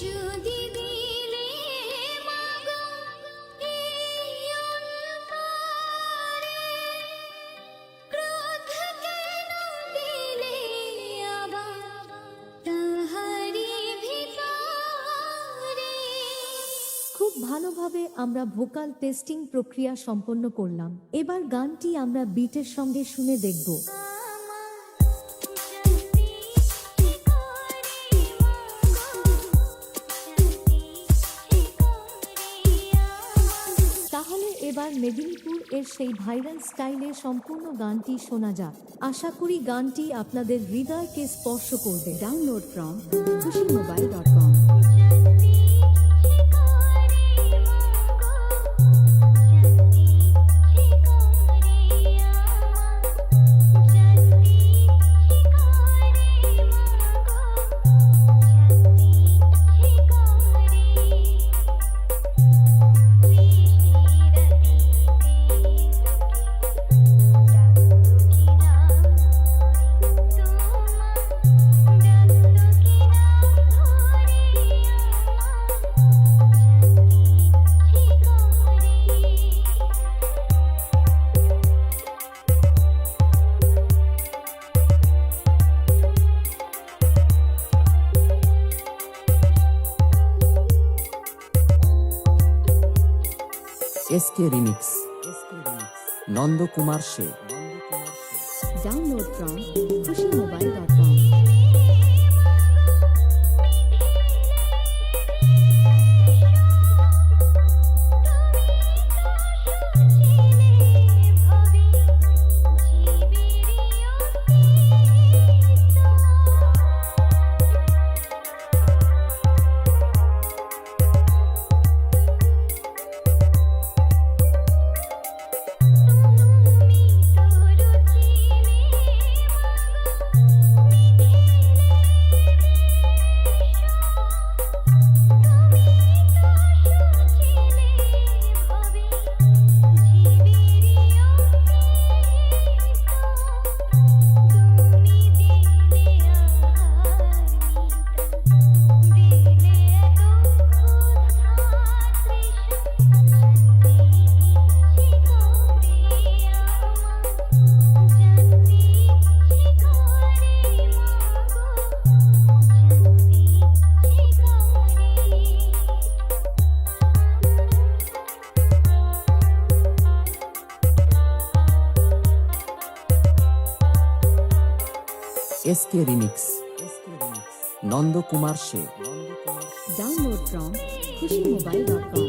যদি দিলে মাগো এই অন্তরে, ক্রোধ কেন দিলে আবার তাহারি ভিতরে। খুব ভালোভাবে আমরা ভোকাল টেস্টিং প্রক্রিয়া সম্পন্ন করলাম। এবার গানটি আমরা বিটের সঙ্গে শুনে দেখব। তাহলে এবার মেদিনীপুর এর সেই ভাইরাল স্টাইলে সম্পূর্ণ গানটি শোনা যাক। আশা করি গানটি আপনাদের হৃদয়কে স্পর্শ করবে। ডাউনলোড ফ্রম খুশিমোবাইল.com। SK রিমিক্স, নন্দ কুমার সে। ডাউনলোড ফ্রম খুশিমোবাইল.com। SK রিমিক্স, নন্দ কুমার সে। ডাউনলোড ফ্রম খুশিমোবাইল.com।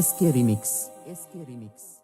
SK remix.